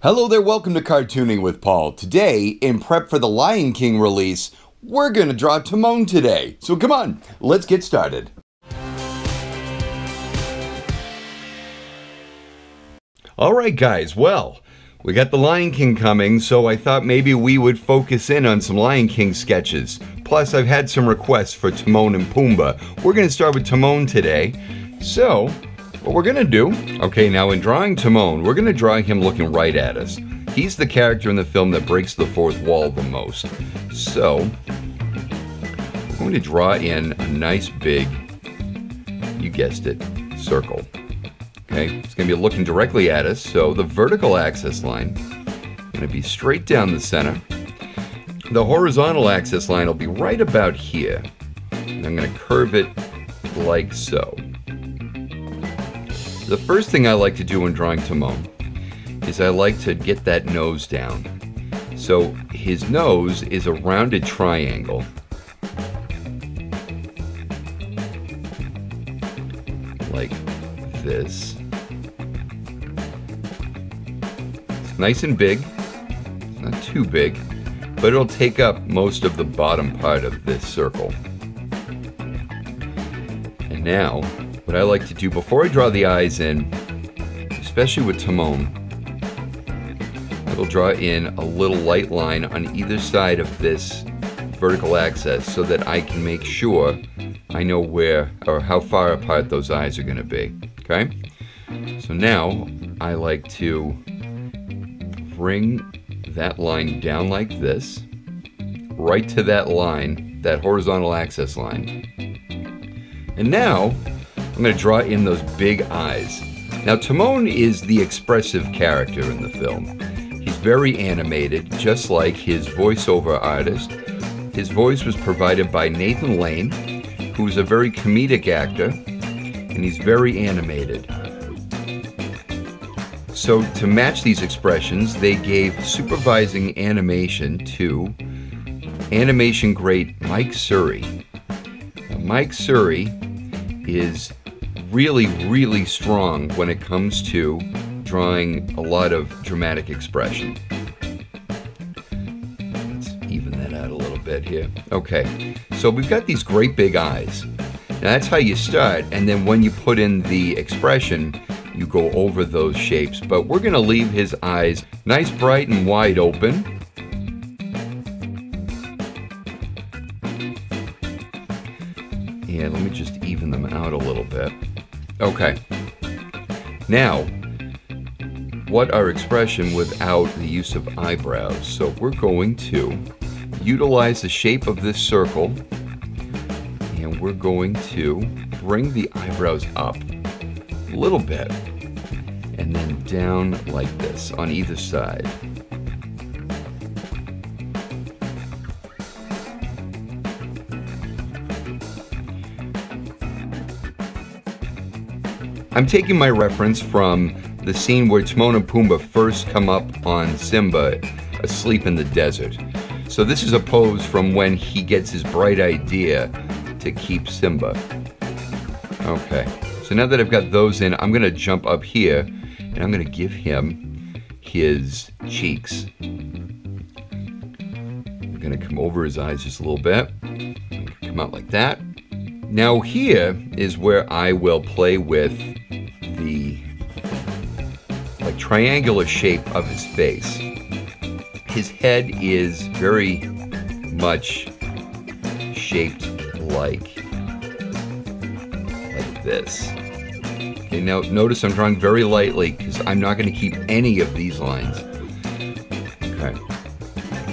Hello there, welcome to Cartooning with Paul. Today, in prep for the Lion King release, we're gonna draw Timon today. So come on, let's get started. Alright guys, well, we got the Lion King coming, so I thought maybe we would focus in on some Lion King sketches. Plus, I've had some requests for Timon and Pumbaa. We're gonna start with Timon today. So, what we're gonna do, okay, now in drawing Timon, we're gonna draw him looking right at us. He's the character in the film that breaks the fourth wall the most. So, we're going to draw in a nice big, you guessed it, circle. Okay, it's gonna be looking directly at us, so the vertical axis line is gonna be straight down the center. The horizontal axis line will be right about here. And I'm gonna curve it like so. The first thing I like to do when drawing Timon is I like to get that nose down. So his nose is a rounded triangle. Like this. It's nice and big. It's not too big, but it'll take up most of the bottom part of this circle. And now, what I like to do before I draw the eyes in, especially with Timon, I will draw in a little light line on either side of this vertical axis so that I can make sure I know where or how far apart those eyes are going to be. Okay? So now I like to bring that line down like this, right to that line, that horizontal axis line. And now I'm going to draw in those big eyes. Now Timon is the expressive character in the film. He's very animated, just like his voiceover artist. His voice was provided by Nathan Lane, who's a very comedic actor, and he's very animated. So to match these expressions, they gave supervising animation to animation great Mike Surrey. Now, Mike Surrey is really strong when it comes to drawing a lot of dramatic expression. Let's even that out a little bit here. Okay, so we've got these great big eyes. Now that's how you start, and then when you put in the expression, you go over those shapes. But we're gonna leave his eyes nice, bright, and wide open. And let me just even them out a little bit. Okay. Now, what are expression without the use of eyebrows? So we're going to utilize the shape of this circle, and we're going to bring the eyebrows up a little bit, and then down like this on either side. I'm taking my reference from the scene where Timon and Pumbaa first come up on Simba asleep in the desert. So this is a pose from when he gets his bright idea to keep Simba. Okay, so now that I've got those in, I'm gonna jump up here and I'm gonna give him his cheeks. I'm gonna come over his eyes just a little bit. Come out like that. Now here is where I will play with the triangular shape of his face. His head is very much shaped like this. Okay, now notice I'm drawing very lightly because I'm not going to keep any of these lines. Okay.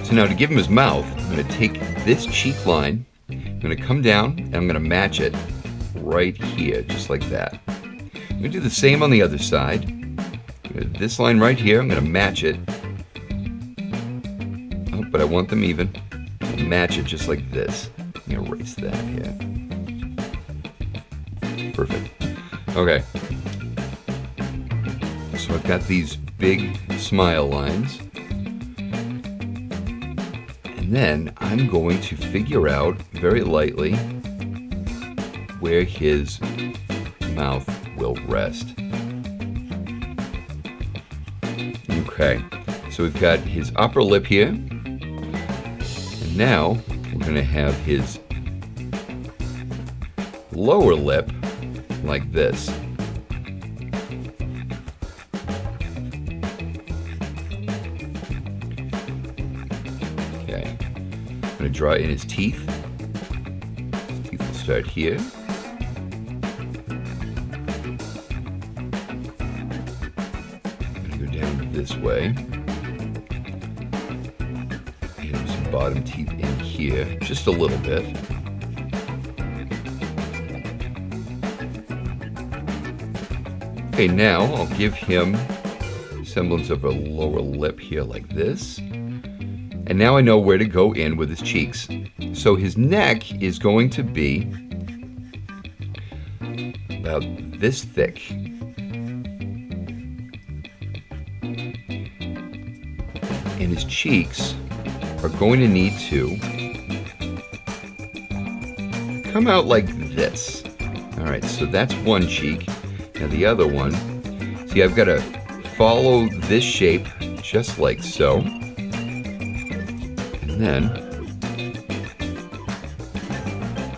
So now to give him his mouth, I'm going to take this cheek line, I'm going to come down and I'm going to match it right here, just like that. I'm going to do the same on the other side. This line right here, I'm going to match it. Oh, but I want them even. Match it just like this. I'm going to erase that here. Perfect. Okay. So I've got these big smile lines. And then I'm going to figure out very lightly where his mouth will rest. Okay, so we've got his upper lip here, and now we're going to have his lower lip like this. Okay, I'm going to draw in his teeth. His teeth will start here. This way. And some bottom teeth in here, just a little bit. Okay, now I'll give him semblance of a lower lip here like this. And now I know where to go in with his cheeks. So his neck is going to be about this thick. And his cheeks are going to need to come out like this. All right, so that's one cheek. Now the other one, see, I've got to follow this shape just like so. And then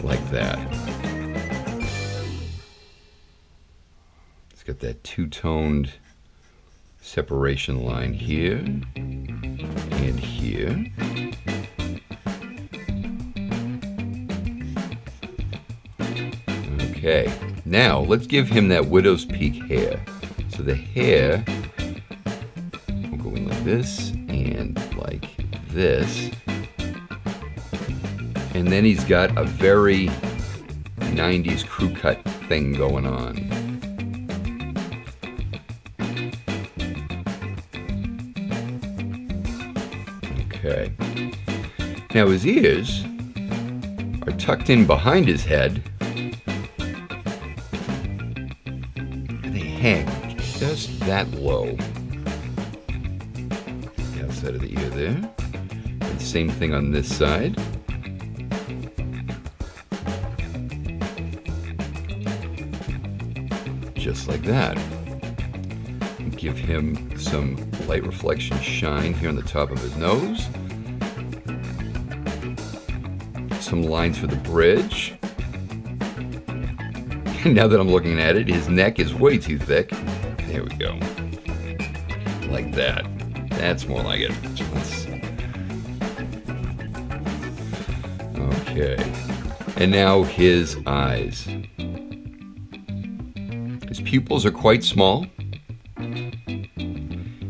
like that. It's got that two-toned separation line here. And here. Okay, now let's give him that widow's peak hair. So the hair will go in like this and like this. And then he's got a very 90s crew cut thing going on. Okay. Now his ears are tucked in behind his head, and they hang just that low. The outside of the ear there. And same thing on this side. Just like that. And give him some light reflection shine here on the top of his nose. Some lines for the bridge. And now that I'm looking at it, his neck is way too thick. There we go. Like that. That's more like it. Okay. And now his eyes. His pupils are quite small.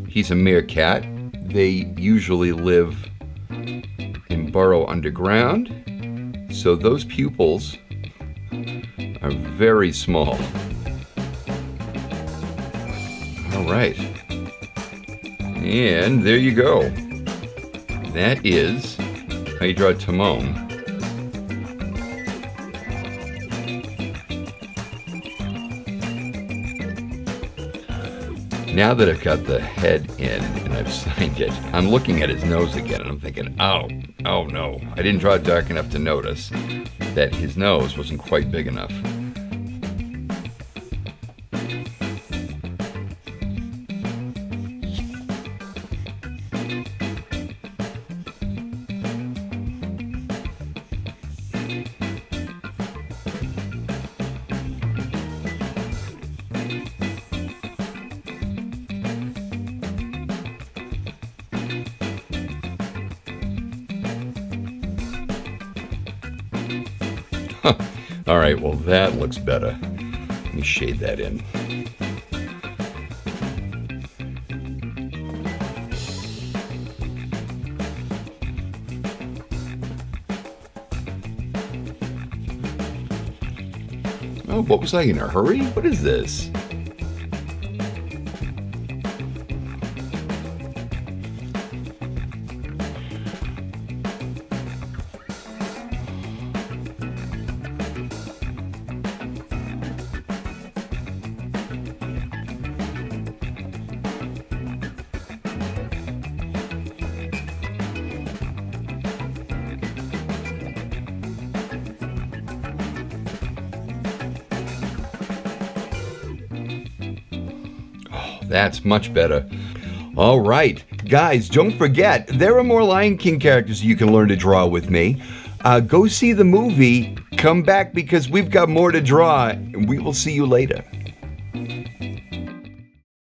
He's a meerkat. They usually live and burrow underground, so those pupils are very small. All right. And there you go. That is how you draw Timon. Now that I've got the head in and I've signed it, I'm looking at his nose again and I'm thinking, oh no. I didn't draw it dark enough to notice that his nose wasn't quite big enough. All right, well that looks better. Let me shade that in. Oh, what was I in a hurry? What is this? That's much better. All right, guys, don't forget, there are more Lion King characters you can learn to draw with me. Go see the movie, come back because we've got more to draw, and we will see you later.